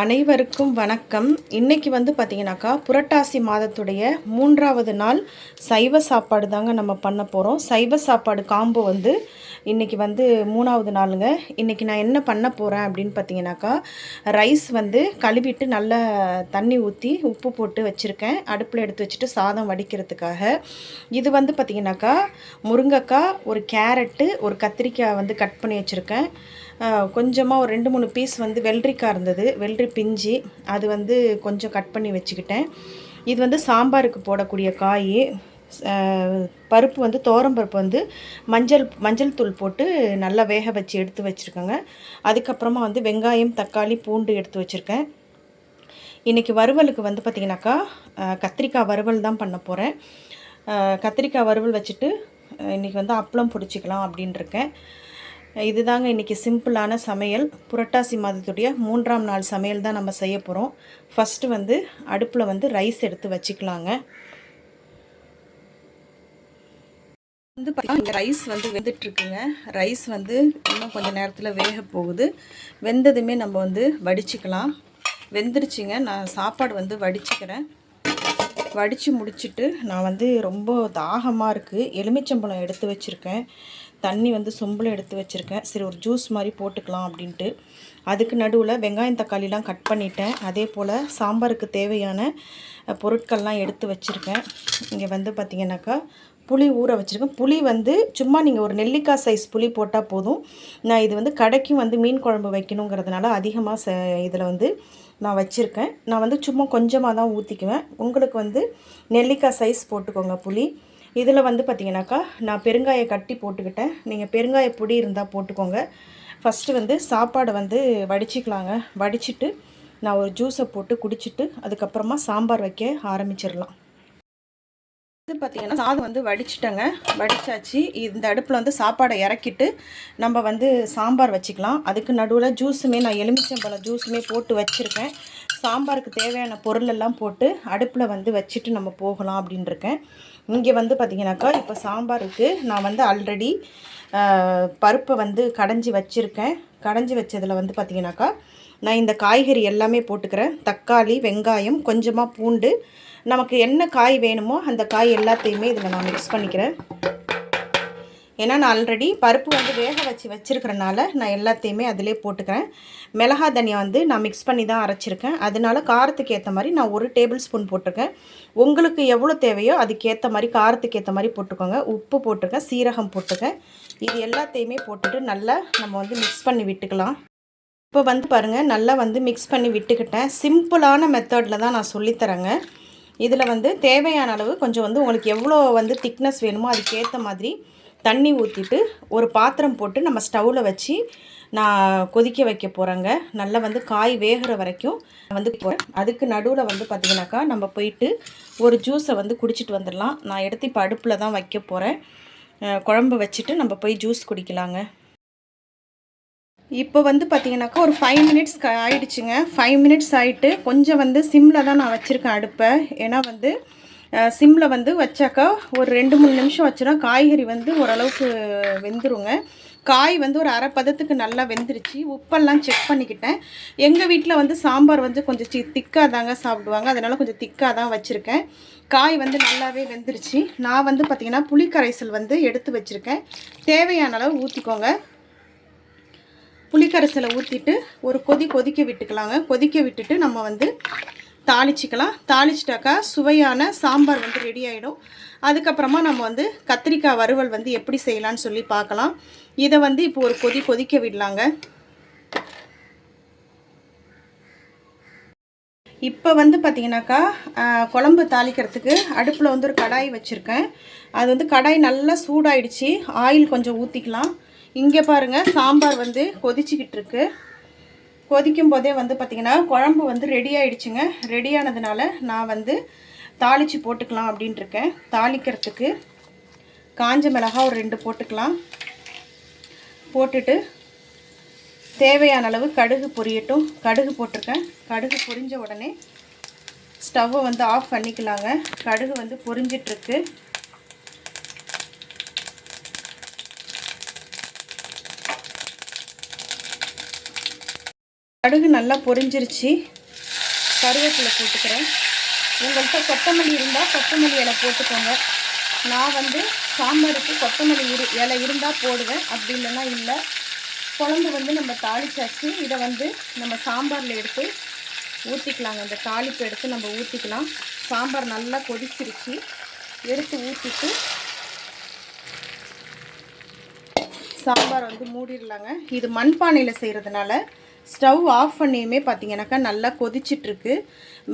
அனைவருக்கும் வணக்கம். இன்னைக்கு வந்து பார்த்தீங்கன்னாக்கா புரட்டாசி மாதத்துடைய 3வது நாள் சைவ சாப்பாடு தாங்க நம்ம பண்ண போகிறோம். சைவ சாப்பாடு காம்போ வந்து இன்றைக்கி வந்து 3வது நாளுங்க. இன்றைக்கி நான் என்ன பண்ண போகிறேன் அப்படின்னு பார்த்தீங்கன்னாக்கா, ரைஸ் வந்து கழுவிட்டு நல்லா தண்ணி ஊற்றி உப்பு போட்டு வச்சுருக்கேன். அடுப்பில் எடுத்து வச்சுட்டு சாதம் வடிக்கிறதுக்காக. இது வந்து பார்த்திங்கனாக்கா முருங்கைக்காய், ஒரு கேரட்டு, ஒரு கத்திரிக்காய் வந்து கட் பண்ணி வச்சுருக்கேன். கொஞ்சமாக ஒரு 2-3 பீஸ் வந்து வெள்ளரிக்காய் இருந்தது, வெள்ளரி பிஞ்சு, அது வந்து கொஞ்சம் கட் பண்ணி வச்சுக்கிட்டேன். இது வந்து சாம்பாருக்கு போடக்கூடிய காய். பருப்பு வந்து பருப்பு வந்து மஞ்சள் தூள் போட்டு நல்லா வேக வச்சு எடுத்து வச்சுருக்கேங்க. அதுக்கப்புறமா வந்து வெங்காயம், தக்காளி, பூண்டு எடுத்து வச்சுருக்கேன். இன்றைக்கி வறுவலுக்கு வந்து பார்த்திங்கனாக்கா கத்திரிக்காய் வறுவல் தான் பண்ண போகிறேன். கத்திரிக்காய் வறுவல் வச்சுட்டு இன்றைக்கி வந்து அப்பளம் பிடிச்சிக்கலாம் அப்படின்ட்டுருக்கேன். இதுதாங்க இன்றைக்கி சிம்பிளான சமையல். புரட்டாசி மாதத்துடைய 3ஆம் நாள் சமையல் தான் நம்ம செய்ய போகிறோம். ஃபஸ்ட்டு வந்து அடுப்பில் வந்து ரைஸ் எடுத்து வச்சுக்கலாங்க. வந்து பார்த்திங்கன்னா ரைஸ் வந்து வெந்துட்டுருக்குங்க. ரைஸ் வந்து இன்னும் கொஞ்சம் நேரத்தில் வேக போகுது. வெந்ததுமே நம்ம வந்து வடிச்சிக்கலாம். வெந்துருச்சுங்க. நான் சாப்பாடு வந்து வடிச்சுக்கிறேன். வடித்து முடிச்சுட்டு நான் வந்து ரொம்ப தாகமாக இருக்குது. எலுமிச்சம்பழம் எடுத்து வச்சுருக்கேன். தண்ணி வந்து சொம்பில் எடுத்து வச்சுருக்கேன். சரி, ஒரு ஜூஸ் மாதிரி போட்டுக்கலாம் அப்படின்ட்டு. அதுக்கு நடுவில் வெங்காயம், தக்காளிலாம் கட் பண்ணிட்டேன். அதே போல் சாம்பாருக்கு தேவையான பொருட்கள்லாம் எடுத்து வச்சுருக்கேன். இங்கே வந்து பார்த்திங்கனாக்கா புளி ஊற வச்சுருக்கேன். புளி வந்து சும்மா நீங்கள் ஒரு நெல்லிக்காய் சைஸ் புளி போட்டால் போதும். நான் இது வந்து கடைக்கும் வந்து மீன் குழம்பு வைக்கணுங்கிறதுனால அதிகமாக இதில் வந்து நான் வச்சுருக்கேன். நான் வந்து சும்மா கொஞ்சமாக தான் ஊற்றிக்குவேன். உங்களுக்கு வந்து நெல்லிக்காய் சைஸ் போட்டுக்கோங்க புளி. இதில் வந்து பார்த்திங்கனாக்கா நான் பெருங்காய கட்டி போட்டுக்கிட்டேன். நீங்கள் பெருங்காய பொடி இருந்தால் போட்டுக்கோங்க. ஃபஸ்ட்டு வந்து சாப்பாடை வந்து வடிச்சிக்கலாங்க. வடிச்சிட்டு நான் ஒரு ஜூஸை போட்டு குடிச்சிட்டு அதுக்கப்புறமா சாம்பார் வைக்க ஆரம்பிச்சிடலாம். இது பார்த்திங்கன்னா சாதம் வந்து வடிச்சிட்டேங்க. வடித்தாச்சு. இந்த அடுப்பில் வந்து சாப்பாடை இறக்கிட்டு நம்ம வந்து சாம்பார் வச்சுக்கலாம். அதுக்கு நடுவில் ஜூஸுமே நான் எலுமிச்சம்பழம் ஜூஸுமே போட்டு வச்சுருக்கேன். சாம்பாருக்கு தேவையான பொருளெல்லாம் போட்டு அடுப்பில் வந்து வச்சுட்டு நம்ம போகலாம் அப்படின்ட்டுருக்கேன். இங்கே வந்து பார்த்திங்கனாக்கா இப்போ சாம்பாருக்கு நான் வந்து ஆல்ரெடி பருப்பை வந்து கடைஞ்சி வச்சுருக்கேன். கடைஞ்சி வச்சதில் வந்து பார்த்திங்கனாக்கா நான் இந்த காய்கறி எல்லாமே போட்டுக்கிறேன். தக்காளி, வெங்காயம், கொஞ்சமாக பூண்டு, நமக்கு என்ன காய் வேணுமோ அந்த காய் எல்லாத்தையுமே இதில் நான் மிக்ஸ் பண்ணிக்கிறேன். ஏன்னா நான் ஆல்ரெடி பருப்பு வந்து வேக வச்சுருக்கிறனால நான் எல்லாத்தையுமே அதிலே போட்டுக்கிறேன். மிளகா தனியா வந்து நான் மிக்ஸ் பண்ணி தான் அரைச்சிருக்கேன். அதனால காரத்துக்கு ஏற்ற மாதிரி நான் 1 டேபிள் ஸ்பூன் போட்டிருக்கேன். உங்களுக்கு எவ்வளோ தேவையோ அதுக்கேற்ற மாதிரி காரத்துக்கு ஏற்ற மாதிரி போட்டுக்கோங்க. உப்பு போட்டிருக்கேன், சீரகம் போட்டிருக்கேன். இது எல்லாத்தையுமே போட்டுட்டு நல்லா நம்ம வந்து மிக்ஸ் பண்ணி விட்டுக்கலாம். இப்போ வந்து பாருங்கள், நல்லா வந்து மிக்ஸ் பண்ணி விட்டுக்கிட்டேன். சிம்பிளான மெத்தடில் தான் நான் சொல்லித்தரேங்க. இதில் வந்து தேவையான அளவு கொஞ்சம் வந்து உங்களுக்கு எவ்வளோ வந்து திக்னஸ் வேணுமோ அதுக்கேற்ற மாதிரி தண்ணி ஊற்றிட்டு ஒரு பாத்திரம் போட்டு நம்ம ஸ்டவ்வில் வச்சு நான் கொதிக்க வைக்க போகிறேங்க. நல்லா வந்து காய் வேகிற வரைக்கும் வந்து போகிறேன். அதுக்கு நடுவில் வந்து பார்த்திங்கனாக்கா நம்ம போயிட்டு ஒரு ஜூஸை வந்து குடிச்சிட்டு வந்துடலாம். நான் எடுத்து இப்போ அடுப்பில் தான் வைக்க போகிறேன். குழம்பு வச்சுட்டு நம்ம போய் ஜூஸ் குடிக்கலாங்க. இப்போ வந்து பார்த்திங்கனாக்கா ஒரு 5 மினிட்ஸ் ஆகிடுச்சுங்க. 5 மினிட்ஸ் ஆகிட்டு கொஞ்சம் வந்து சிம்மில் தான் நான் வச்சுருக்கேன் அடுப்பை. ஏன்னா வந்து சிம்மில் வந்து வச்சாக்கா ஒரு 2-3 நிமிஷம் வச்சுனா காய்கறி வந்து ஓரளவுக்கு வெந்துருங்க. காய் வந்து ஒரு அரை பதத்துக்கு நல்லா வெந்துருச்சு. உப்பெல்லாம் செக் பண்ணிக்கிட்டேன். எங்கள் வீட்டில் வந்து சாம்பார் வந்து கொஞ்சம் திக்காக தாங்க சாப்பிடுவாங்க. அதனால் கொஞ்சம் திக்காக தான் வச்சுருக்கேன். காய் வந்து நல்லாவே வெந்துருச்சு. நான் வந்து பார்த்திங்கன்னா புளி கரைசல் வந்து எடுத்து வச்சுருக்கேன். தேவையான அளவு ஊற்றிக்கோங்க. புளிக்கரைசலை ஊற்றிட்டு ஒரு கொதிக்க விட்டுக்கலாங்க. கொதிக்க விட்டுட்டு நம்ம வந்து தாளிச்சிக்கலாம். தாளிச்சிட்டாக்கா சுவையான சாம்பார் வந்து ரெடி ஆகிடும். அதுக்கப்புறமா நம்ம வந்து கத்திரிக்காய் வறுவல் வந்து எப்படி செய்யலான்னு சொல்லி பார்க்கலாம். இதை வந்து இப்போ ஒரு கொதிக்க விடலாங்க. இப்போ வந்து பார்த்திங்கனாக்கா குழம்பு தாளிக்கிறதுக்கு அடுப்பில் வந்து ஒரு கடாய் வச்சுருக்கேன். அது வந்து கடாய் நல்லா சூடாயிடுச்சு. ஆயில் கொஞ்சம் ஊற்றிக்கலாம். இங்கே பாருங்கள், சாம்பார் வந்து கொதிச்சிக்கிட்டு இருக்கு. கொதிக்கும் போதே வந்து பார்த்திங்கன்னா குழம்பு வந்து ரெடி ஆகிடுச்சுங்க. ரெடியானதுனால நான் வந்து தாளித்து போட்டுக்கலாம் அப்படின்ட்டுருக்கேன். தாளிக்கிறதுக்கு காஞ்ச மிளகாய் ஒரு 2 போட்டுக்கலாம். போட்டுட்டு தேவையான அளவு கடுகு பொரியட்டும். கடுகு போட்டிருக்கேன். கடுகு பொரிஞ்ச உடனே ஸ்டவ்வை வந்து ஆஃப் பண்ணிக்கலாங்க. கடுகு வந்து பொரிஞ்சிட்ருக்கு. கடுகு நல்லா பொரிஞ்சிருச்சு. கருவேப்பிலை போட்டுக்கிறேன். உங்கள்கிட்ட கொத்தமல்லி இருந்தால் கொத்தமல்லி இலை போட்டுக்கோங்க. நான் வந்து சாம்பாருக்கு கொத்தமல்லி இலை இருந்தால் போடுவேன், அப்படி இல்லைன்னா இல்லை. குழம்பு வந்து நம்ம தாளிச்சாச்சு. இதை வந்து நம்ம சாம்பாரில் எடுத்து ஊற்றிக்கலாங்க. இந்த தாளிப்பு எடுத்து நம்ம ஊற்றிக்கலாம். சாம்பார் நல்லா கொதிச்சிருச்சு. எடுத்து ஊற்றிட்டு சாம்பார் வந்து மூடிடலாங்க. இது மண்பானையில் செய்கிறதுனால ஸ்டவ் ஆஃப் பண்ணியுமே பார்த்திங்கனாக்கா நல்லா கொதிச்சிட்ருக்கு.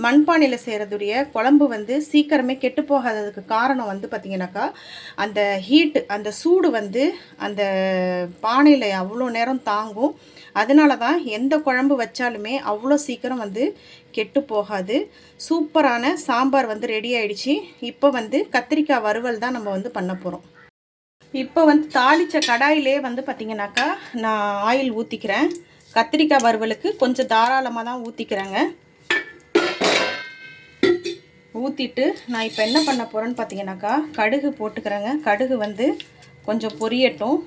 மண்பானையில் செய்கிறதுடைய குழம்பு வந்து சீக்கிரமே கெட்டு போகாததுக்கு காரணம் வந்து பார்த்திங்கனாக்கா அந்த ஹீட்டு, அந்த சூடு வந்து அந்த பானையில் அவ்வளோ நேரம் தாங்கும். அதனால தான் எந்த குழம்பு வச்சாலுமே அவ்வளோ சீக்கிரம் வந்து கெட்டு போகாது. சூப்பரான சாம்பார் வந்து ரெடி ஆயிடுச்சு. இப்போ வந்து கத்திரிக்காய் வறுவல் தான் நம்ம வந்து பண்ண போகிறோம். இப்போ வந்து தாளித்த கடாயிலே வந்து பார்த்திங்கனாக்கா நான் ஆயில் ஊற்றிக்கிறேன். கத்திரிக்காய் வறுவலுக்கு கொஞ்சம் தாராளமாக தான் ஊற்றிக்கிறேங்க. ஊற்றிட்டு நான் இப்போ என்ன பண்ண போகிறேன்னு பார்த்தீங்கன்னாக்கா கடுகு போட்டுக்கிறேங்க. கடுகு வந்து கொஞ்சம் பொரியட்டும்.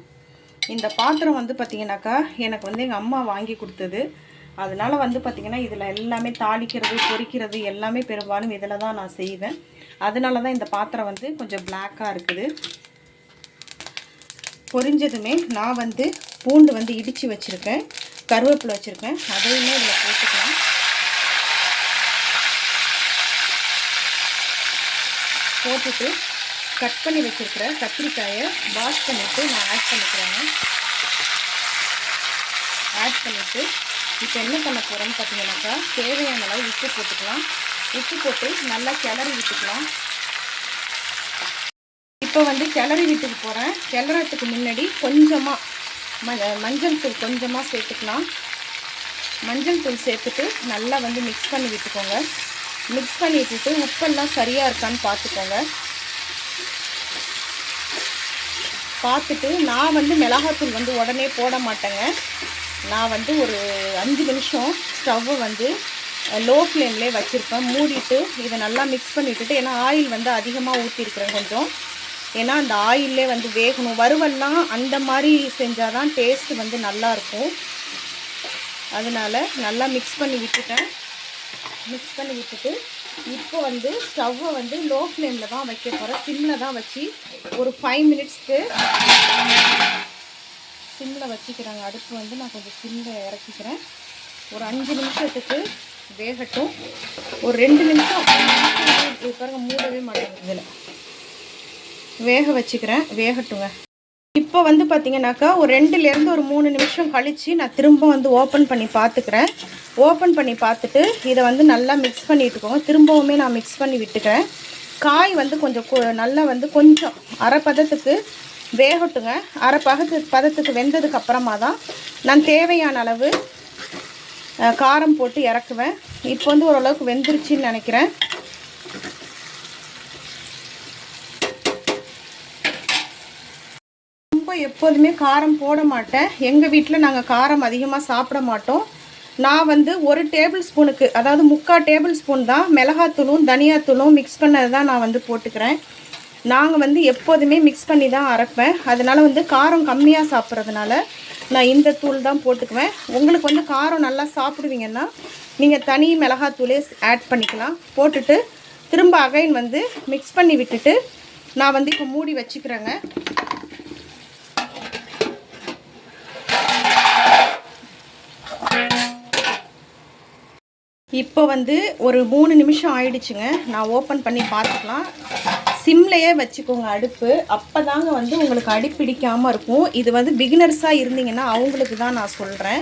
இந்த பாத்திரம் வந்து பார்த்திங்கனாக்கா எனக்கு வந்து எங்கள் அம்மா வாங்கி கொடுத்தது. அதனால் வந்து பார்த்திங்கன்னா இதில் எல்லாமே தாளிக்கிறது, பொரிக்கிறது எல்லாமே பெரும்பாலும் இதில் தான் நான் செய்வேன். அதனால தான் இந்த பாத்திரம் வந்து கொஞ்சம் பிளாக்காக இருக்குது. பொரிஞ்சதுமே நான் வந்து பூண்டு வந்து இடித்து வச்சுருக்கேன், கருவேப்பிலை வச்சுருக்கேன், அதையுமே இதில் போட்டுக்கலாம். போட்டுட்டு கட் பண்ணி வச்சுருக்கிற கத்திரிக்காயை வாஷ் பண்ணிவிட்டு நான் ஆட் பண்ணிக்கிறேங்க. ஆட் பண்ணிவிட்டு இப்போ என்ன பண்ண போகிறோன்னு பார்த்தீங்கன்னாக்கா தேவையான அளவு உப்பு போட்டுக்கலாம். உப்பு போட்டு நல்லா கிளறி விட்டுக்கலாம். இப்போ வந்து கிளறி விட்டுக்கு போகிறேன். கிளறதுக்கு முன்னாடி கொஞ்சமாக மஞ்சள் தூள் கொஞ்சமாக சேர்த்துக்கலாம். மஞ்சள் தூள் சேர்த்துட்டு நல்லா வந்து மிக்ஸ் பண்ணி விட்டுக்கோங்க. மிக்ஸ் பண்ணி விட்டுட்டு உப்பெல்லாம் சரியாக இருக்கான்னு பார்த்துக்கோங்க. பார்த்துட்டு நான் வந்து மிளகாத்தூள் வந்து உடனே போட மாட்டேங்க. நான் வந்து ஒரு 5 நிமிஷம் ஸ்டவ்வை வந்து லோ ஃப்ளேம்லேயே வச்சுருப்பேன். மூடிட்டு இதை நல்லா மிக்ஸ் பண்ணி விட்டுட்டு, ஏன்னா ஆயில் வந்து அதிகமாக ஊற்றிருக்கிறேன் கொஞ்சம். ஏன்னா அந்த ஆயிலே வந்து வேகணும். வறுவல்லாம் அந்த மாதிரி செஞ்சால் தான் டேஸ்ட்டு வந்து நல்லாயிருக்கும். அதனால் நல்லா மிக்ஸ் பண்ணி விட்டுட்டேன். மிக்ஸ் பண்ணி விட்டுட்டு இப்போ வந்து ஸ்டவ்வை வந்து லோ ஃப்ளேமில் தான் வைக்க போகிறேன். சிம்மில் தான் வச்சு ஒரு 5 மினிட்ஸ்க்கு சிம்மில் வச்சுக்கிறாங்க. அடுப்பு வந்து நான் கொஞ்சம் சிம்மில் இறக்கிக்கிறேன். ஒரு 5 நிமிஷத்துக்கு வேகட்டும். ஒரு 2 நிமிஷம் இது பாருங்கள், மூடவே மாட்டேங்குது. இதில் வேக வச்சுக்கிறேன், வேகட்டுங்க. இப்போ வந்து பார்த்திங்கனாக்கா ஒரு 2லேருந்து ஒரு 3 நிமிஷம் கழித்து நான் திரும்ப வந்து ஓப்பன் பண்ணி பார்த்துக்கிறேன். ஓப்பன் பண்ணி பார்த்துட்டு இதை வந்து நல்லா மிக்ஸ் பண்ணிட்டுக்கோங்க. திரும்பவுமே நான் மிக்ஸ் பண்ணி விட்டுக்கிறேன். காய் வந்து கொஞ்சம் நல்லா வந்து கொஞ்சம் அரை பதத்துக்கு வேகட்டுங்க. அரை பதத்துக்கு வெந்ததுக்கு அப்புறமா தான் நான் தேவையான அளவு காரம் போட்டு இறக்குவேன். இப்போ வந்து ஓரளவுக்கு வெந்துருச்சுன்னு நினைக்கிறேன். ரொம்ப எப்போதுமே காரம் போட மாட்டேன். எங்கள் வீட்டில் நாங்கள் காரம் அதிகமாக சாப்பிட மாட்டோம். நான் வந்து 1 டேபிள் ஸ்பூனுக்கு, அதாவது 3/4 டேபிள் ஸ்பூன் தான் மிளகாத்தூளும் தனியாத்தூளும் மிக்ஸ் பண்ணது தான் நான் வந்து போட்டுக்கிறேன். நாங்கள் வந்து எப்போதுமே மிக்ஸ் பண்ணி தான் அரைப்பேன். அதனால் வந்து காரம் கம்மியாக சாப்பிட்றதுனால நான் இந்த தூள் தான் போட்டுக்குவேன். உங்களுக்கு வந்து காரம் நல்லா சாப்பிடுவீங்கன்னா நீங்கள் தனி மிளகாத்தூளே ஆட் பண்ணிக்கலாம். போட்டுட்டு திரும்ப அகைன் வந்து மிக்ஸ் பண்ணி விட்டுட்டு நான் வந்து இப்போ மூடி வச்சுக்கிறேங்க. இப்போ வந்து ஒரு 3 நிமிஷம் ஆயிடுச்சுங்க. நான் ஓப்பன் பண்ணி பார்த்துக்கலாம். சிம்லையே வச்சுக்கோங்க அடுப்பு. அப்போ தாங்க வந்து உங்களுக்கு அடிப்பிடிக்காமல் இருக்கும். இது வந்து பிகினர்ஸாக இருந்தீங்கன்னா அவங்களுக்கு தான் நான் சொல்கிறேன்.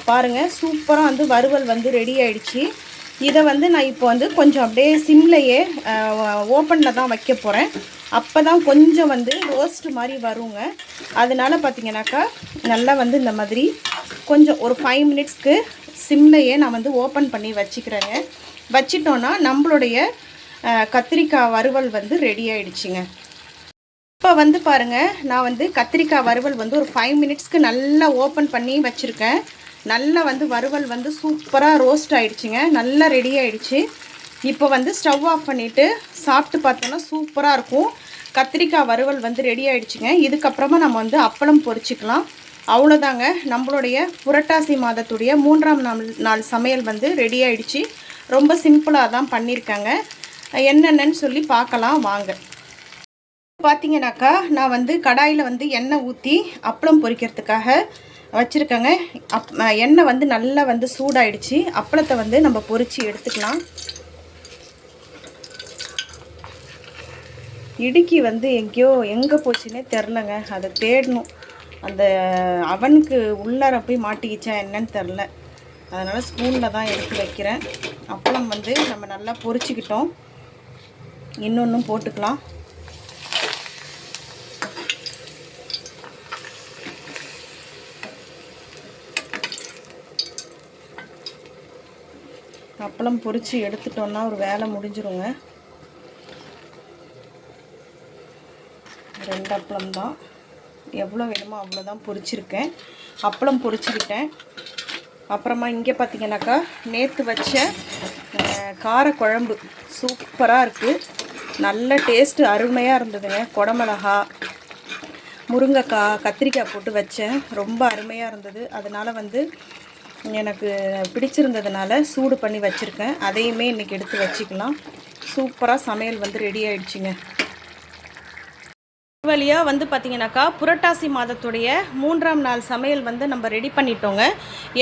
பாருங்கள், சூப்பராக வந்து வறுவல் வந்து ரெடி ஆகிடுச்சு. இதை வந்து நான் இப்போ வந்து கொஞ்சம் அப்படியே சிம்லையே ஓப்பனில் தான் வைக்க போகிறேன். அப்போ தான் கொஞ்சம் வந்து ரோஸ்ட்டு மாதிரி வருங்க. அதனால் பார்த்திங்கனாக்கா நல்லா வந்து இந்த மாதிரி கொஞ்சம் ஒரு 5 மினிட்ஸ்க்கு சிம்லையே நான் வந்து ஓப்பன் பண்ணி வச்சுக்கிறேங்க. வச்சிட்டோன்னா நம்மளுடைய கத்திரிக்காய் வறுவல் வந்து ரெடி ஆகிடுச்சிங்க. இப்போ வந்து பாருங்கள், நான் வந்து கத்திரிக்காய் வறுவல் வந்து ஒரு 5 மினிட்ஸ்க்கு நல்லா ஓப்பன் பண்ணி வச்சுருக்கேன். நல்லா வந்து வறுவல் வந்து சூப்பராக ரோஸ்ட் ஆகிடுச்சிங்க. நல்லா ரெடி ஆகிடுச்சு. இப்போ வந்து ஸ்டவ் ஆஃப் பண்ணிவிட்டு சாப்பிட்டு பார்த்தோன்னா சூப்பராக இருக்கும். கத்திரிக்காய் வறுவல் வந்து ரெடி ஆகிடுச்சிங்க. இதுக்கப்புறமா நம்ம வந்து அப்பளம் பொரிச்சிக்கலாம். அவ்வளோதாங்க, நம்மளுடைய புரட்டாசி மாதத்துடைய 3ஆம் நாள் சமையல் வந்து ரெடி ஆகிடுச்சு. ரொம்ப சிம்பிளாக தான் பண்ணியிருக்காங்க. என்னென்னு சொல்லி பார்க்கலாம் வாங்க. பார்த்தீங்கன்னாக்கா நான் வந்து கடாயில் வந்து எண்ணெய் ஊற்றி அப்பளம் பொரிக்கிறதுக்காக வச்சுருக்கேங்க. எண்ணெய் வந்து நல்லா வந்து சூடாயிடுச்சு. அப்பளத்தை வந்து நம்ம பொரித்து எடுத்துக்கலாம். இடுக்கி வந்து எங்கே போச்சுன்னே தெரிலங்க. அதை தேடணும். அந்த அவனுக்கு உள்ளார போய் மாட்டிக்கிச்சா என்னன்னு தெரில. அதனால் ஸ்பூனில் தான் எடுத்து வைக்கிறேன். அப்பளம் வந்து நம்ம நல்லா பொரிச்சிக்கிட்டோம். இன்னொன்றும் போட்டுக்கலாம். அப்பளம் பொரித்து எடுத்துட்டோன்னா ஒரு வேலை முடிஞ்சிருங்க. 2 அப்பளம் தான், எவ்வளோ வேணுமோ அவ்வளோதான் பொரிச்சிருக்கேன். அப்பளம் பொரிச்சுக்கிட்டேன். அப்புறமா இங்கே பார்த்தீங்கன்னாக்கா நேற்று வச்ச காரக்குழம்பு சூப்பராக இருக்குது. நல்ல டேஸ்ட்டு, அருமையாக இருந்ததுங்க. குடமிளகா, முருங்கைக்காய், கத்திரிக்காய் போட்டு வச்சேன். ரொம்ப அருமையாக இருந்தது. அதனால் வந்து எனக்கு பிடிச்சிருந்ததுனால சூடு பண்ணி வச்சுருக்கேன். அதையுமே இன்றைக்கி எடுத்து வச்சுக்கலாம். சூப்பராக சமையல் வந்து ரெடி ஆகிடுச்சிங்க. வழியாக வந்து பார்த்திங்கனாக்கா புரட்டாசி மாதத்துடைய 3ஆம் நாள் சமையல் வந்து நம்ம ரெடி பண்ணிட்டோங்க.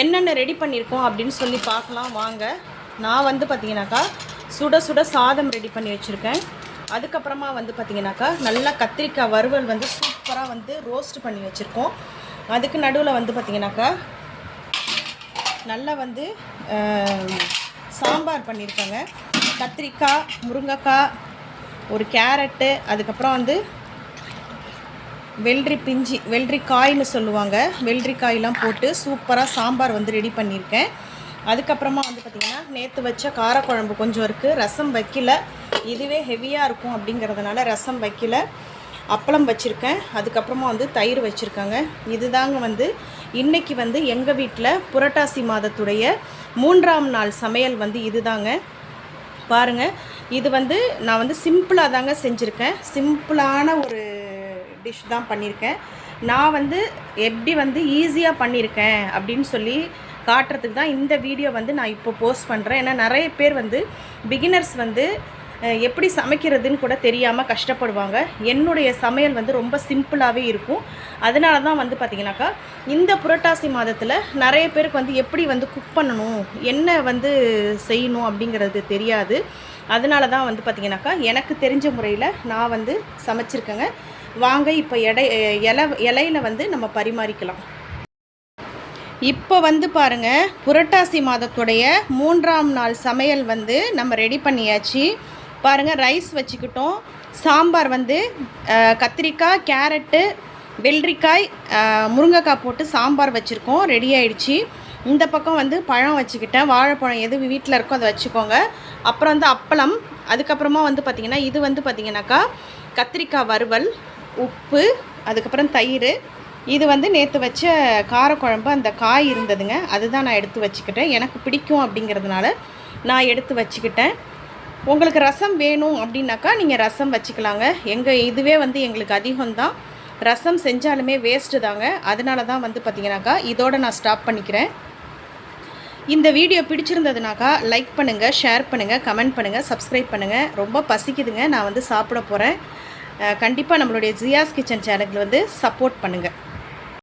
என்னென்ன ரெடி பண்ணியிருக்கோம் அப்படின்னு சொல்லி பார்க்கலாம் வாங்க. நான் வந்து பார்த்திங்கனாக்கா சுட சுட சாதம் ரெடி பண்ணி வச்சுருக்கேன். அதுக்கப்புறமா வந்து பார்த்திங்கனாக்கா நல்லா கத்திரிக்காய் வறுவல் வந்து சூப்பராக வந்து ரோஸ்ட் பண்ணி வச்சுருக்கோம். அதுக்கு நடுவில் வந்து பார்த்திங்கனாக்கா நல்லா வந்து சாம்பார் பண்ணியிருக்கேங்க. கத்திரிக்காய், முருங்கைக்காய், ஒரு கேரட்டு, அதுக்கப்புறம் வந்து வெள்ளரிக்காய்னு சொல்லுவாங்க, வெள்ளரிக்காயெலாம் போட்டு சூப்பராக சாம்பார் வந்து ரெடி பண்ணியிருக்கேன். அதுக்கப்புறமா வந்து பார்த்திங்கன்னா நேற்று வச்ச காரக்குழம்பு கொஞ்சம் இருக்குது. ரசம் வைக்கல, இதுவே ஹெவியாக இருக்கும் அப்படிங்கிறதுனால ரசம் வைக்கல. அப்பளம் வச்சுருக்கேன். அதுக்கப்புறமா வந்து தயிர் வச்சுருக்காங்க. இதுதாங்க வந்து இன்றைக்கி வந்து எங்கள் வீட்டில் புரட்டாசி மாதத்துடைய 3ஆம் நாள் சமையல் வந்து இதுதாங்க. பாருங்கள், இது வந்து நான் வந்து சிம்பிளாக தாங்க செஞ்சுருக்கேன். சிம்பிளான ஒரு டிஷ் தான் பண்ணியிருக்கேன். நான் வந்து எப்படி வந்து ஈஸியாக பண்ணியிருக்கேன் அப்படின்னு சொல்லி காட்டுறதுக்கு தான் இந்த வீடியோ வந்து நான் இப்போ போஸ்ட் பண்ணுறேன். ஏன்னா நிறைய பேர் வந்து பிகினர்ஸ் வந்து எப்படி சமைக்கிறதுன்னு கூட தெரியாமல் கஷ்டப்படுவாங்க. என்னுடைய சமையல் வந்து ரொம்ப சிம்பிளாகவே இருக்கும். அதனால தான் வந்து பார்த்திங்கனாக்கா இந்த புரட்டாசி மாதத்தில் நிறைய பேருக்கு வந்து எப்படி வந்து குக் பண்ணணும், என்ன வந்து செய்யணும் அப்படிங்கிறது தெரியாது. அதனால தான் வந்து பார்த்திங்கனாக்கா எனக்கு தெரிஞ்ச முறையில் நான் வந்து சமைச்சிருக்கேங்க. வாங்க இப்போ இலையில வந்து நம்ம பரிமாறிக்கலாம். இப்போ வந்து பாருங்கள், புரட்டாசி மாதத்துடைய 3ஆம் நாள் சமையல் வந்து நம்ம ரெடி பண்ணியாச்சு. பாருங்கள், ரைஸ் வச்சுக்கிட்டோம். சாம்பார் வந்து கத்திரிக்காய், கேரட்டு, வெள்ளரிக்காய், முருங்கைக்காய் போட்டு சாம்பார் வச்சுருக்கோம். ரெடி ஆகிடுச்சி. இந்த பக்கம் வந்து பழம் வச்சுக்கிட்டேன். வாழைப்பழம் எது வீட்டில் இருக்கோ அதை வச்சுக்கோங்க. அப்புறம் வந்து அப்பளம். அதுக்கப்புறமா வந்து பார்த்திங்கன்னா இது வந்து பார்த்திங்கனாக்கா கத்திரிக்காய் வறுவல், உப்பு, அதுக்கப்புறம் தயிர். இது வந்து நேற்று வச்ச காரக்குழம்பு, அந்த காய் இருந்ததுங்க, அதுதான் நான் எடுத்து வச்சுக்கிட்டேன். எனக்கு பிடிக்கும் அப்படிங்கிறதுனால நான் எடுத்து வச்சுக்கிட்டேன். உங்களுக்கு ரசம் வேணும் அப்படின்னாக்கா நீங்கள் ரசம் வச்சுக்கலாங்க. இதுவே வந்து எங்களுக்கு அதிகம்தான். ரசம் செஞ்சாலுமே வேஸ்ட்டு தாங்க. அதனால தான் வந்து பார்த்திங்கனாக்கா இதோடு நான் ஸ்டாப் பண்ணிக்கிறேன். இந்த வீடியோ பிடிச்சிருந்ததுனாக்கா லைக் பண்ணுங்கள், ஷேர் பண்ணுங்கள், கமெண்ட் பண்ணுங்கள், சப்ஸ்கிரைப் பண்ணுங்கள். ரொம்ப பசிக்குதுங்க, நான் வந்து சாப்பிட போகிறேன். கண்டிப்பாக நம்மளுடைய ஜியாஸ் கிச்சன் சேனலுக்கு வந்து சப்போர்ட் பண்ணுங்கள்.